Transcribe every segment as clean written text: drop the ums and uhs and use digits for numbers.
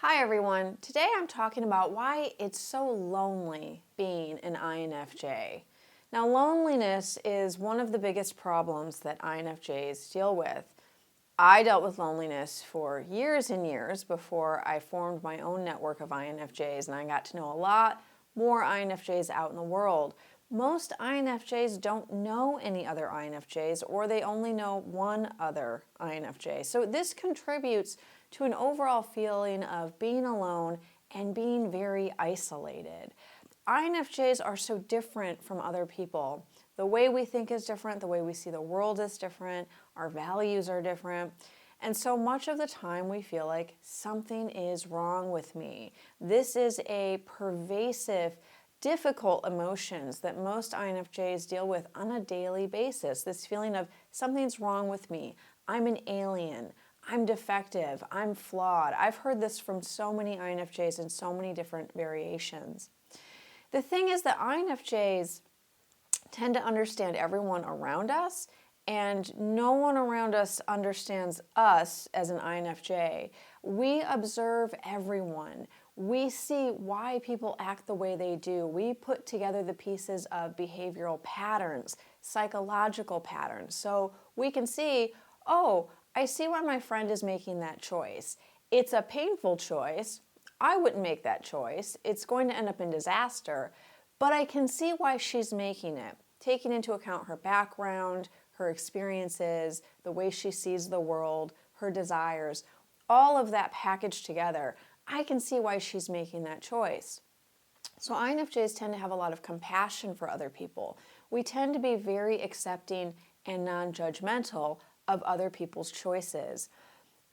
Hi everyone, today I'm talking about why it's so lonely being an INFJ. Now loneliness is one of the biggest problems that INFJs deal with. I dealt with loneliness for years and years before I formed my own network of INFJs, and I got to know a lot more INFJs out in the world. Most INFJs don't know any other INFJs, or they only know one other INFJ. So this contributes to an overall feeling of being alone and being very isolated. INFJs are so different from other people. The way we think is different, the way we see the world is different, our values are different. And so much of the time we feel like something is wrong with me. This is a pervasive, difficult emotions that most INFJs deal with on a daily basis. This feeling of something's wrong with me, I'm an alien, I'm defective, I'm flawed. I've heard this from so many INFJs in so many different variations. The thing is that INFJs tend to understand everyone around us, and no one around us understands us as an INFJ. We observe everyone. We see why people act the way they do. We put together the pieces of behavioral patterns, psychological patterns. So we can see, oh, I see why my friend is making that choice. It's a painful choice. I wouldn't make that choice. It's going to end up in disaster. But I can see why she's making it, taking into account her background, her experiences, the way she sees the world, her desires, all of that packaged together. I can see why she's making that choice. So INFJs tend to have a lot of compassion for other people. We tend to be very accepting and non-judgmental of other people's choices.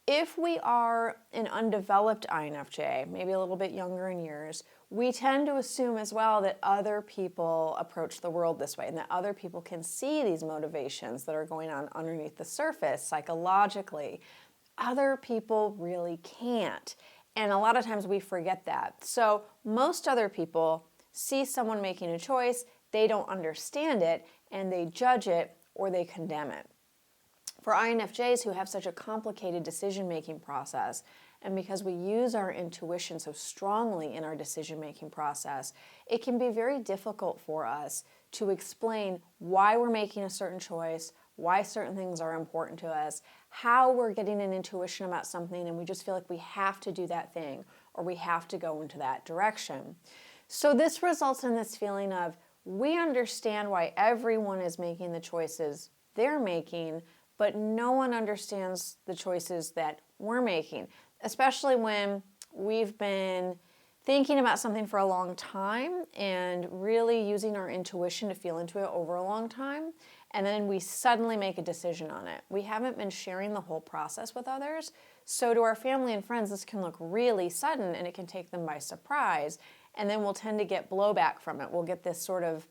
If we are an undeveloped INFJ, maybe a little bit younger in years, we tend to assume as well that other people approach the world this way and that other people can see these motivations that are going on underneath the surface psychologically. Other people really can't. And a lot of times we forget that. So most other people see someone making a choice, they don't understand it, and they judge it or they condemn it. For INFJs who have such a complicated decision-making process, and because we use our intuition so strongly in our decision-making process, it can be very difficult for us to explain why we're making a certain choice, why certain things are important to us, how we're getting an intuition about something and we just feel like we have to do that thing or we have to go into that direction. So this results in this feeling of we understand why everyone is making the choices they're making, but no one understands the choices that we're making, especially when we've been thinking about something for a long time and really using our intuition to feel into it over a long time, and then we suddenly make a decision on it. We haven't been sharing the whole process with others, so to our family and friends, this can look really sudden and it can take them by surprise, and then we'll tend to get blowback from it. We'll get this sort of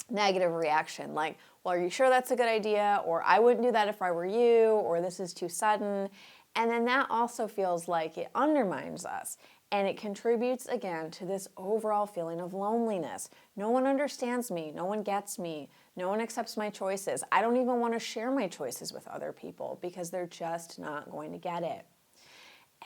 negative reaction like, well, are you sure that's a good idea? Or I wouldn't do that if I were you, or this is too sudden. And then that also feels like it undermines us. And it contributes again to this overall feeling of loneliness. No one understands me. No one gets me. No one accepts my choices. I don't even want to share my choices with other people because they're just not going to get it.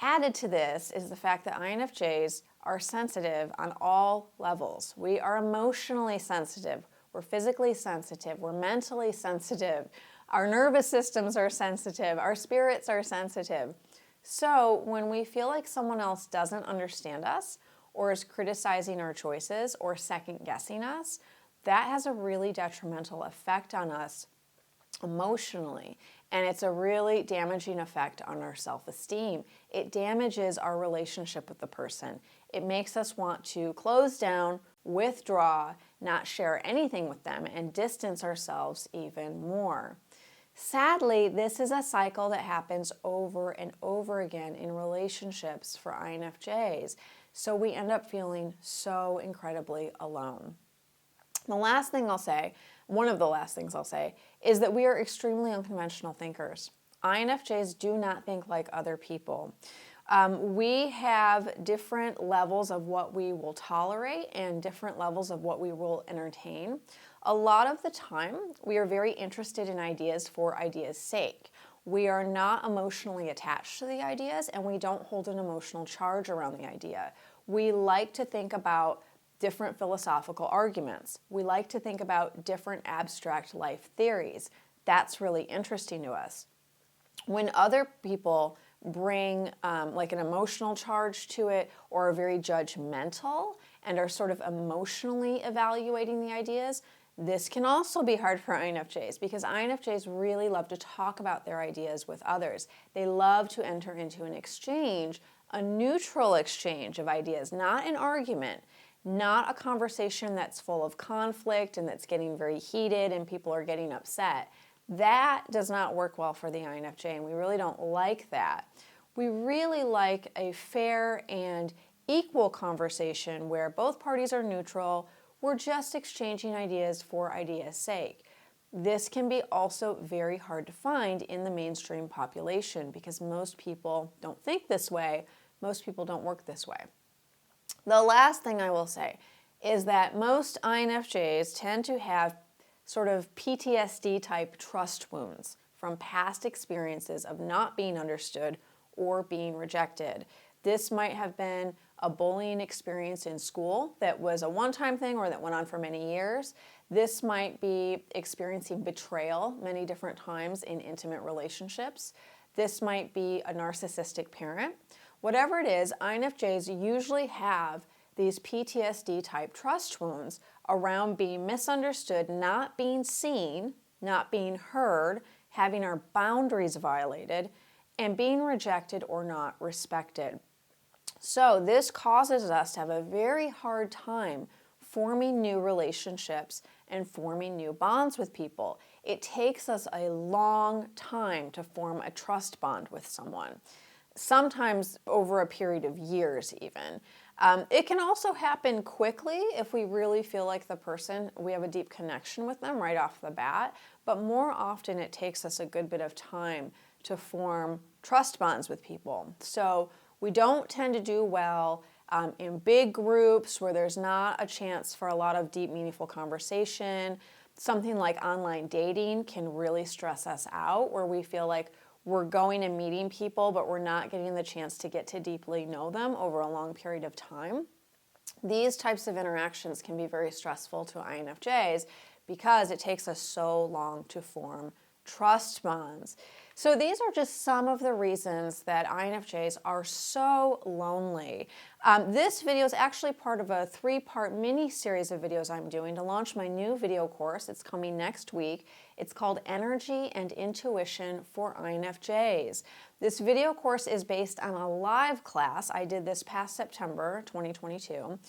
Added to this is the fact that INFJs are sensitive on all levels. We are emotionally sensitive. We're physically sensitive. We're mentally sensitive. Our nervous systems are sensitive. Our spirits are sensitive. So when we feel like someone else doesn't understand us or is criticizing our choices or second guessing us, that has a really detrimental effect on us emotionally, and it's a really damaging effect on our self-esteem. It damages our relationship with the person. It makes us want to close down, withdraw, not share anything with them, and distance ourselves even more. Sadly, this is a cycle that happens over and over again in relationships for INFJs, so we end up feeling so incredibly alone. The last thing I'll say, one of the last things I'll say, is that we are extremely unconventional thinkers. INFJs do not think like other people. We have different levels of what we will tolerate and different levels of what we will entertain. A lot of the time, we are very interested in ideas for ideas' sake. We are not emotionally attached to the ideas, and we don't hold an emotional charge around the idea. We like to think about different philosophical arguments. We like to think about different abstract life theories. That's really interesting to us. When other people bring like an emotional charge to it, or are very judgmental and are sort of emotionally evaluating the ideas, this can also be hard for INFJs, because INFJs really love to talk about their ideas with others. They love to enter into an exchange, a neutral exchange of ideas, not an argument, not a conversation that's full of conflict and that's getting very heated and people are getting upset. That does not work well for the INFJ, and we really don't like that. We really like a fair and equal conversation where both parties are neutral. We're just exchanging ideas for ideas' sake. This can be also very hard to find in the mainstream population because most people don't think this way. Most people don't work this way. The last thing I will say is that most INFJs tend to have sort of PTSD type trust wounds from past experiences of not being understood or being rejected. This might have been a bullying experience in school that was a one-time thing or that went on for many years. This might be experiencing betrayal many different times in intimate relationships. This might be a narcissistic parent. Whatever it is, INFJs usually have these PTSD type trust wounds around being misunderstood, not being seen, not being heard, having our boundaries violated, and being rejected or not respected. So this causes us to have a very hard time forming new relationships and forming new bonds with people. It takes us a long time to form a trust bond with someone, sometimes over a period of years even. It can also happen quickly if we really feel like the person, we have a deep connection with them right off the bat, but more often it takes us a good bit of time to form trust bonds with people. So we don't tend to do well in big groups where there's not a chance for a lot of deep, meaningful conversation. Something like online dating can really stress us out, where we feel like we're going and meeting people, but we're not getting the chance to get to deeply know them over a long period of time. These types of interactions can be very stressful to INFJs because it takes us so long to form trust bonds. So these are just some of the reasons that INFJs are so lonely. This video is actually part of a 3-part mini series of videos I'm doing to launch my new video course. It's coming next week. It's called Energy and Intuition for INFJs. This video course is based on a live class I did this past September 2022.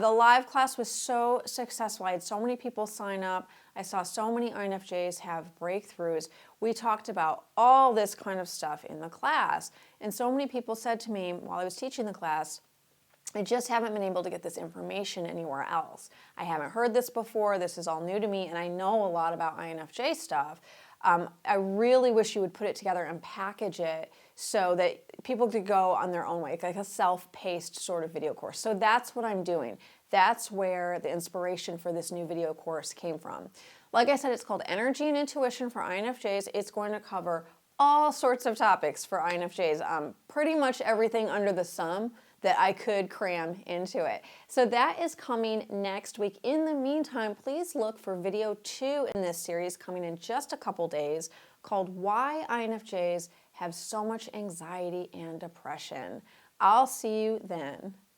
The live class was so successful. I had so many people sign up. I saw so many INFJs have breakthroughs. We talked about all this kind of stuff in the class. And so many people said to me while I was teaching the class, I just haven't been able to get this information anywhere else. I haven't heard this before. This is all new to me, and I know a lot about INFJ stuff. I really wish you would put it together and package it so that people could go on their own way, like a self-paced sort of video course. So that's what I'm doing. That's where the inspiration for this new video course came from. Like I said, it's called Energy and Intuition for INFJs. It's going to cover all sorts of topics for INFJs, pretty much everything under the sun that I could cram into it. So that is coming next week. In the meantime, please look for video 2 in this series coming in just a couple days, called Why INFJs Have So Much Anxiety and Depression. I'll see you then.